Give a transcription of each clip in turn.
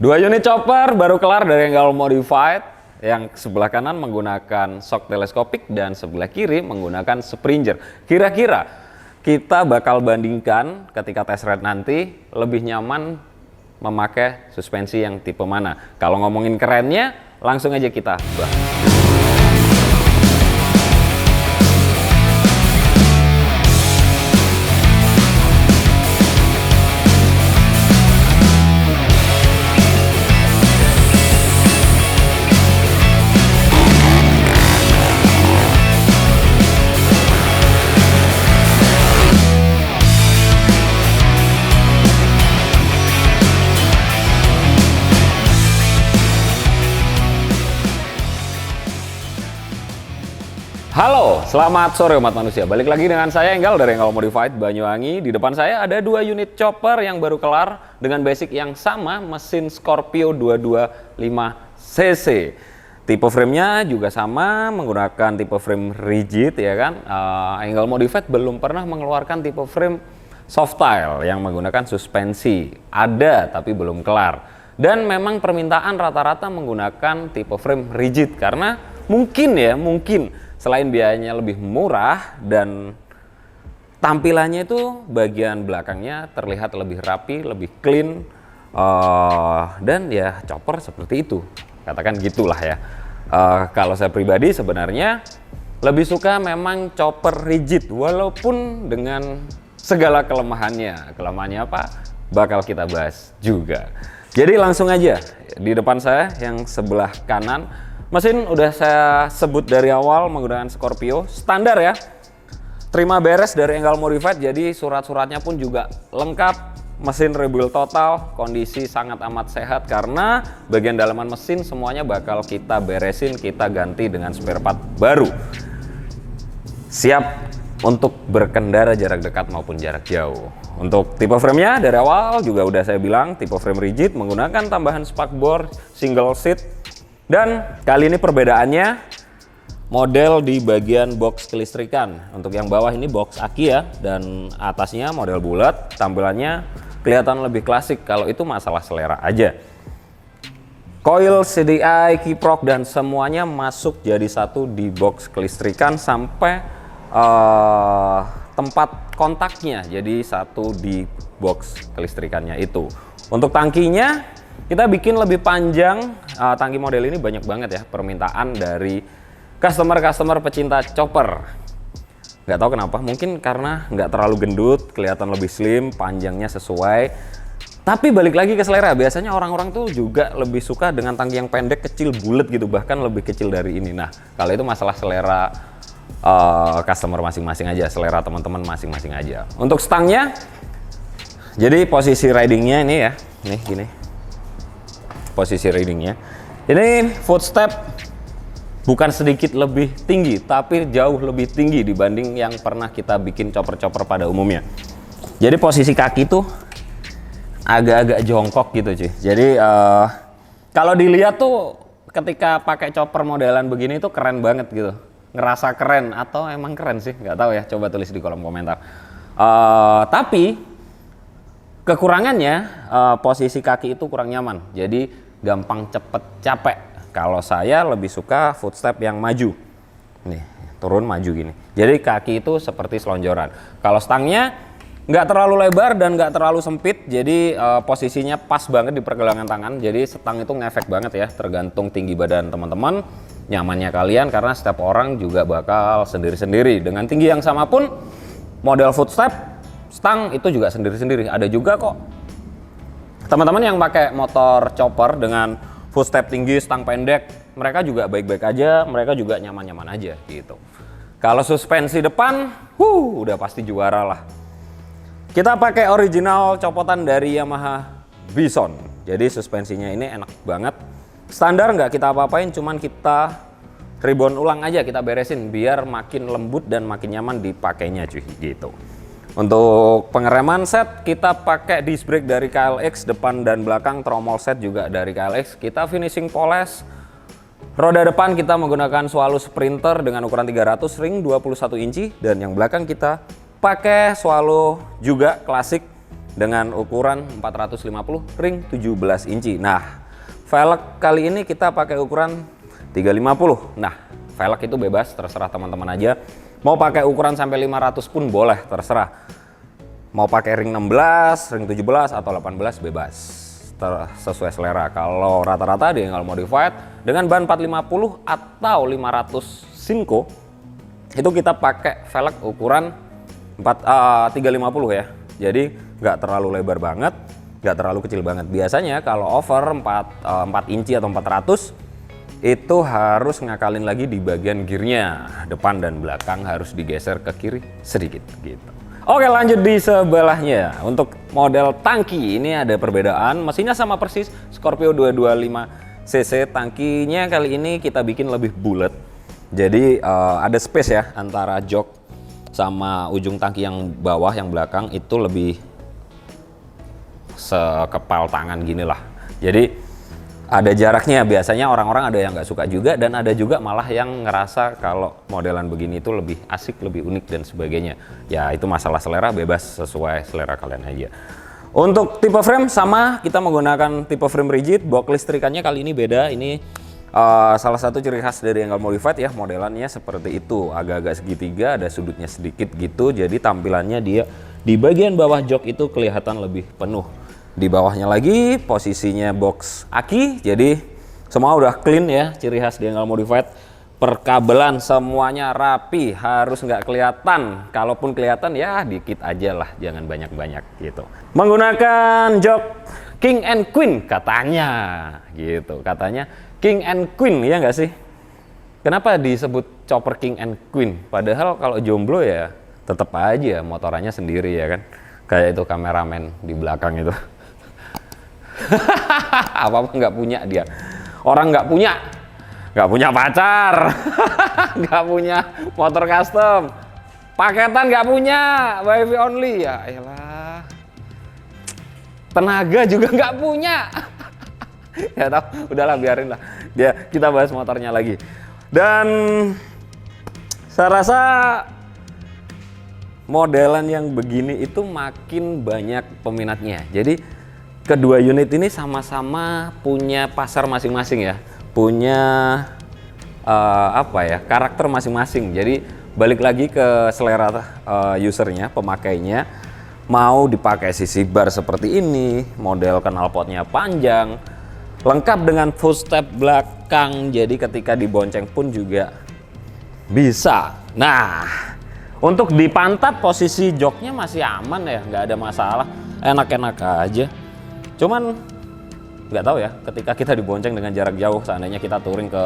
Dua unit chopper baru kelar dari Enggal Modified. Yang sebelah kanan menggunakan shock teleskopik dan sebelah kiri menggunakan Springer. Kira-kira kita bakal bandingkan ketika test ride nanti lebih nyaman memakai suspensi yang tipe mana. Kalau ngomongin kerennya, langsung aja kita bahas. Halo, selamat sore umat manusia. Balik lagi dengan saya Enggal dari Enggal Modified Banyuwangi. Di depan saya ada dua unit chopper yang baru kelar dengan basic yang sama, mesin Scorpio 225cc. Tipe framenya juga sama, menggunakan tipe frame rigid ya kan. Enggal Modified belum pernah mengeluarkan tipe frame soft tail yang menggunakan suspensi. Ada tapi belum kelar. Dan memang permintaan rata-rata menggunakan tipe frame rigid karena mungkin selain biayanya lebih murah dan tampilannya itu bagian belakangnya terlihat lebih rapi, lebih clean, dan ya chopper seperti itu, katakan gitulah ya. Kalau saya pribadi sebenarnya lebih suka memang chopper rigid walaupun dengan segala kelemahannya. Kelemahannya apa? Bakal kita bahas juga. Jadi langsung aja, di depan saya yang sebelah kanan mesin udah saya sebut dari awal menggunakan Scorpio, standar ya. Terima beres dari Enggal Modified, jadi surat-suratnya pun juga lengkap. Mesin rebuild total, kondisi sangat amat sehat karena bagian dalaman mesin semuanya bakal kita beresin, kita ganti dengan spare part baru. Siap untuk berkendara jarak dekat maupun jarak jauh. Untuk tipe framenya dari awal juga udah saya bilang, tipe frame rigid menggunakan tambahan spakbor single seat. Dan kali ini perbedaannya model di bagian box kelistrikan. Untuk yang bawah ini box aki ya, dan atasnya model bulat, tampilannya kelihatan lebih klasik. Kalau itu masalah selera aja. Coil, CDI, kiprok dan semuanya masuk jadi satu di box kelistrikan sampai tempat kontaknya jadi satu di box kelistrikannya itu. Untuk tangkinya kita bikin lebih panjang. Tangki model ini banyak banget ya permintaan dari customer pecinta chopper. Nggak tahu kenapa, mungkin karena nggak terlalu gendut, kelihatan lebih slim, panjangnya sesuai. Tapi balik lagi ke selera, biasanya orang-orang tuh juga lebih suka dengan tangki yang pendek, kecil, bulat gitu, bahkan lebih kecil dari ini. Nah, kalau itu masalah selera customer masing-masing aja, selera teman-teman masing-masing aja. Untuk stangnya, jadi posisi ridingnya ini ya, nih gini. Posisi ridingnya ini footstep bukan sedikit lebih tinggi tapi jauh lebih tinggi dibanding yang pernah kita bikin chopper-chopper pada umumnya. Jadi posisi kaki tuh agak-agak jongkok gitu cuy. Jadi kalau dilihat tuh ketika pakai chopper modelan begini tuh keren banget gitu, ngerasa keren atau emang keren sih, nggak tahu ya, coba tulis di kolom komentar. Tapi kekurangannya posisi kaki itu kurang nyaman, jadi gampang cepet capek. Kalau saya lebih suka footstep yang maju, nih turun maju gini. Jadi kaki itu seperti selonjoran. Kalau stangnya nggak terlalu lebar dan nggak terlalu sempit, jadi posisinya pas banget di pergelangan tangan. Jadi stang itu ngefek banget ya, tergantung tinggi badan teman-teman, nyamannya kalian karena setiap orang juga bakal sendiri-sendiri. Dengan tinggi yang sama pun model footstep stang itu juga sendiri-sendiri. Ada juga kok teman-teman yang pakai motor chopper dengan footstep tinggi, stang pendek, mereka juga baik-baik aja, mereka juga nyaman-nyaman aja gitu. Kalau suspensi depan, udah pasti juara lah. Kita pakai original copotan dari Yamaha Bison. Jadi suspensinya ini enak banget. Standar nggak kita apa-apain, cuman kita ribbon ulang aja, kita beresin biar makin lembut dan makin nyaman dipakainya cuy gitu. Untuk pengereman set kita pakai disc brake dari KLX, depan dan belakang tromol set juga dari KLX. Kita finishing poles. Roda depan kita menggunakan Swallow Sprinter dengan ukuran 300 ring 21 inci, dan yang belakang kita pakai Swallow juga klasik dengan ukuran 450 ring 17 inci. Nah, velg kali ini kita pakai ukuran 350. Nah, velg itu bebas, terserah teman-teman aja. Mau pakai ukuran sampai 500 pun boleh, terserah. Mau pakai ring 16, ring 17 atau 18 bebas. Sesuai selera. Kalau rata-rata di Engel Modified dengan ban 450 atau 500 Sinco itu kita pakai velg ukuran 350 ya. Jadi nggak terlalu lebar banget, nggak terlalu kecil banget. Biasanya kalau over 4 inci atau 400 itu harus ngakalin lagi di bagian gearnya, depan dan belakang harus digeser ke kiri sedikit gitu. Oke, lanjut di sebelahnya. Untuk model tangki ini ada perbedaan. Mesinnya sama persis Scorpio 225 cc. Tangkinya kali ini kita bikin lebih bulat. Jadi ada space ya antara jok sama ujung tangki yang bawah, yang belakang itu lebih sekepal tangan gini lah. Jadi ada jaraknya. Biasanya orang-orang ada yang nggak suka juga, dan ada juga malah yang ngerasa kalau modelan begini itu lebih asik, lebih unik dan sebagainya. Ya itu masalah selera, bebas sesuai selera kalian aja. Untuk tipe frame sama, kita menggunakan tipe frame rigid. Box listrikannya kali ini beda. Ini salah satu ciri khas dari Engel Modified ya, modelannya seperti itu, agak-agak segitiga, ada sudutnya sedikit gitu. Jadi tampilannya dia di bagian bawah jok itu kelihatan lebih penuh. Di bawahnya lagi posisinya box aki, jadi semua udah clean ya, ciri khas di Engel Modified. Perkabelan semuanya rapi, harus nggak kelihatan. Kalaupun kelihatan ya dikit aja lah, jangan banyak-banyak gitu. Menggunakan jok King and Queen katanya gitu, katanya King and Queen ya nggak sih? Kenapa disebut chopper King and Queen? Padahal kalau jomblo ya tetap aja motorannya sendiri ya kan. Kayak itu kameramen di belakang itu. Apa-apa nggak punya dia. Orang nggak punya pacar, nggak punya motor custom, paketan nggak punya, wifi only ya elah. Tenaga juga nggak punya. Ya tahu, udahlah biarin lah. Kita bahas motornya lagi. Dan saya rasa modelan yang begini itu makin banyak peminatnya. Jadi kedua unit ini sama-sama punya pasar masing-masing ya, punya karakter masing-masing. Jadi balik lagi ke selera usernya, pemakainya. Mau dipakai sisi bar seperti ini, model knalpotnya panjang, lengkap dengan footstep belakang, jadi ketika dibonceng pun juga bisa. Nah, untuk di pantat posisi joknya masih aman ya, nggak ada masalah, enak-enak aja. Cuman nggak tahu ya, ketika kita dibonceng dengan jarak jauh, seandainya kita touring ke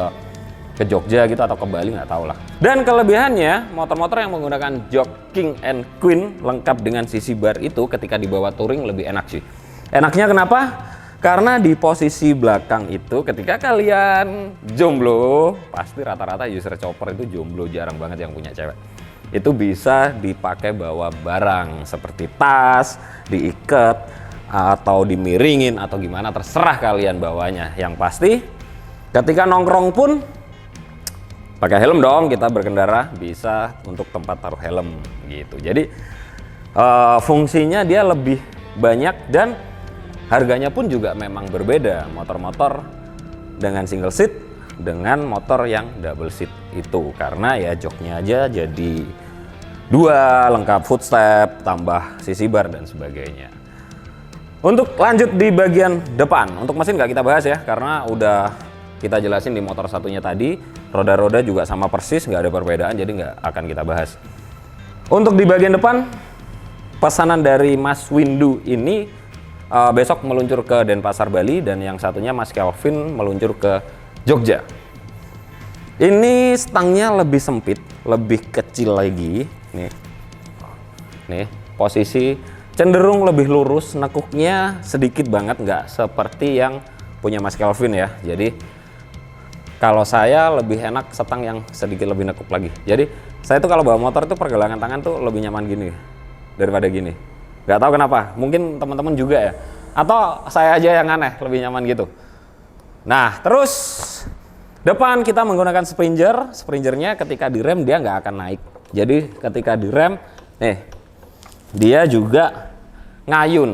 Jogja gitu atau ke Bali, nggak tahu lah. Dan kelebihannya, motor-motor yang menggunakan jok King and Queen lengkap dengan sisi bar itu ketika dibawa touring lebih enak sih. Enaknya kenapa? Karena di posisi belakang itu ketika kalian jomblo, pasti rata-rata user chopper itu jomblo, jarang banget yang punya cewek. Itu bisa dipakai bawa barang seperti tas, diikat, atau dimiringin atau gimana, terserah kalian bawanya. Yang pasti ketika nongkrong pun pakai helm dong, kita berkendara bisa untuk tempat taruh helm gitu. Jadi fungsinya dia lebih banyak dan harganya pun juga memang berbeda. Motor-motor dengan single seat dengan motor yang double seat itu, karena ya joknya aja jadi dua, lengkap footstep, tambah sisi bar dan sebagainya. Untuk lanjut di bagian depan, untuk mesin nggak kita bahas ya, karena udah kita jelasin di motor satunya tadi. Roda-roda juga sama persis, nggak ada perbedaan, jadi nggak akan kita bahas. Untuk di bagian depan, pesanan dari Mas Windu ini besok meluncur ke Denpasar, Bali, dan yang satunya Mas Kelvin meluncur ke Jogja. Ini stangnya lebih sempit, lebih kecil lagi. Nih posisi cenderung lebih lurus, nekuknya sedikit banget, nggak seperti yang punya Mas Kelvin ya. Jadi kalau saya lebih enak setang yang sedikit lebih nekuk lagi. Jadi saya tuh kalau bawa motor tuh pergelangan tangan tuh lebih nyaman gini daripada gini. Gak tahu kenapa, mungkin teman-teman juga ya. Atau saya aja yang aneh, lebih nyaman gitu. Nah terus depan kita menggunakan Springer. Springernya ketika direm dia nggak akan naik. Jadi ketika direm, nih dia juga ngayun.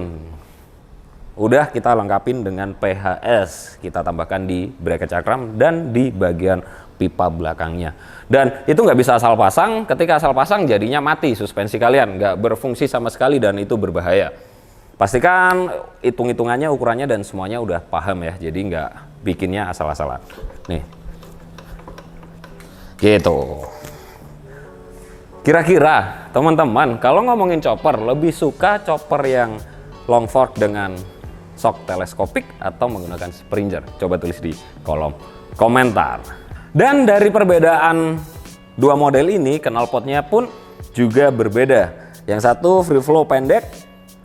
Udah kita lengkapin dengan PHS, kita tambahkan di bracket cakram dan di bagian pipa belakangnya. Dan itu nggak bisa asal pasang, ketika asal pasang jadinya mati suspensi kalian, nggak berfungsi sama sekali dan itu berbahaya. Pastikan hitung-hitungannya, ukurannya dan semuanya udah paham ya, jadi nggak bikinnya asal-asalan. Nih, gitu. Kira-kira teman-teman kalau ngomongin chopper, lebih suka chopper yang long fork dengan shock teleskopik atau menggunakan Springer? Coba tulis di kolom komentar. Dan dari perbedaan dua model ini, knalpotnya pun juga berbeda. Yang satu free flow pendek,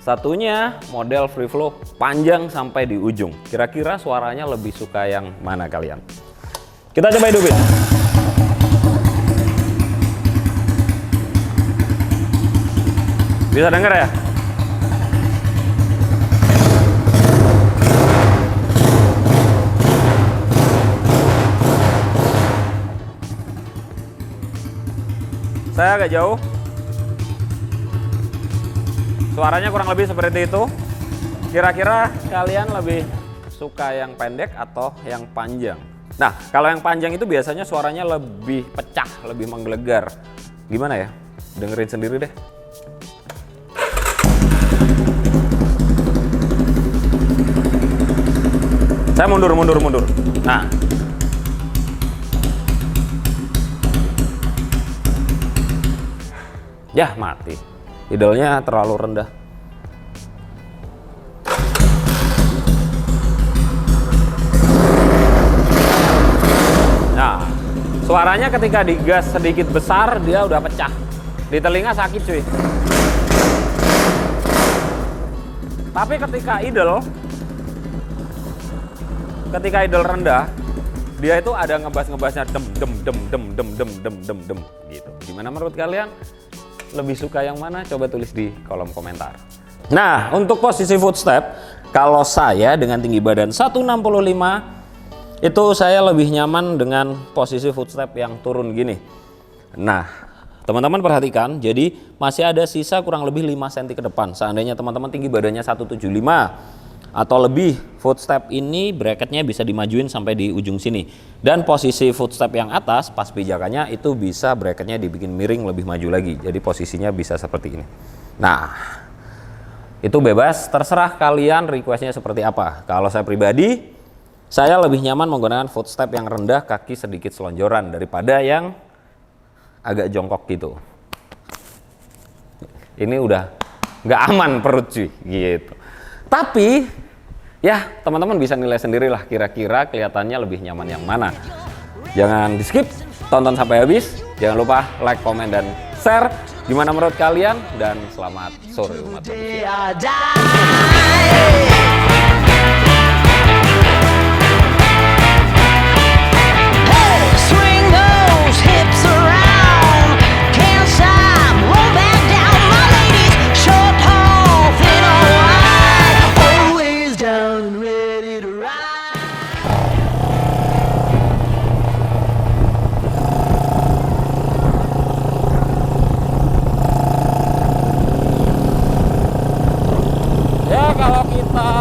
satunya model free flow panjang sampai di ujung. Kira-kira suaranya lebih suka yang mana kalian? Kita coba hidupin. Bisa denger ya? Saya agak jauh. Suaranya kurang lebih seperti itu. Kira-kira kalian lebih suka yang pendek atau yang panjang? Nah, kalau yang panjang itu biasanya suaranya lebih pecah, lebih menggelegar. Gimana ya? Dengerin sendiri deh. Saya mundur. Nah. Ya, mati. Idolnya terlalu rendah. Nah, suaranya ketika digas sedikit besar dia udah pecah. Di telinga sakit cuy. Tapi ketika idle rendah, dia itu ada ngebas-ngebasnya dem gitu. Gimana menurut kalian? Lebih suka yang mana? Coba tulis di kolom komentar. Nah, untuk posisi footstep, kalau saya dengan tinggi badan 165 itu saya lebih nyaman dengan posisi footstep yang turun gini. Nah, teman-teman perhatikan, jadi masih ada sisa kurang lebih 5 cm ke depan. Seandainya teman-teman tinggi badannya 175 atau lebih, footstep ini bracketnya bisa dimajuin sampai di ujung sini. Dan posisi footstep yang atas pas pijakannya itu bisa bracketnya dibikin miring lebih maju lagi. Jadi posisinya bisa seperti ini. Nah, itu bebas, terserah kalian requestnya seperti apa. Kalau saya pribadi, saya lebih nyaman menggunakan footstep yang rendah, kaki sedikit selonjoran daripada yang agak jongkok gitu. Ini udah nggak aman perut cuy gitu. Tapi ya teman-teman bisa nilai sendiri lah, kira-kira kelihatannya lebih nyaman yang mana. Jangan di skip, tonton sampai habis. Jangan lupa like, komen, dan share. Gimana menurut kalian? Dan selamat sore umat manusia. Ya kalau kita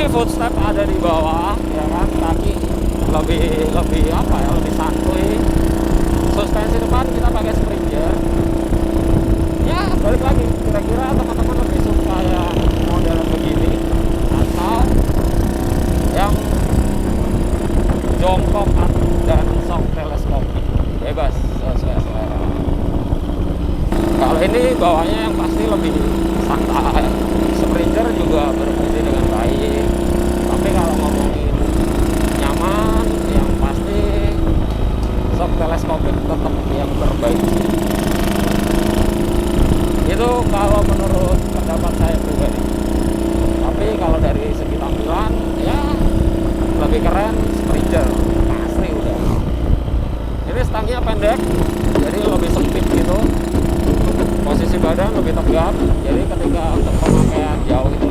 footstep ada di bawah, ya kan, kaki lebih apa ya, lebih santuy. Suspensi depan kita pakai Springer. Ya balik lagi, kira-kira teman-teman lebih suka yang model begini atau yang jongkok dan shock teleskopik, bebas sesuai selera. Kalau ini bawahnya yang pasti lebih santai. Springer juga berfungsi dengan baik, tapi kalau ngomongin nyaman, yang pasti shock teleskopik tetap yang terbaik. Itu kalau menurut pendapat saya pribadi. Tapi kalau dari segi tampilan, ya lebih keren Springer pasti udah. Ini stangnya pendek, jadi lebih sempit gitu. Posisi badan lebih tegap, jadi ketika untuk pemakaian jauh itu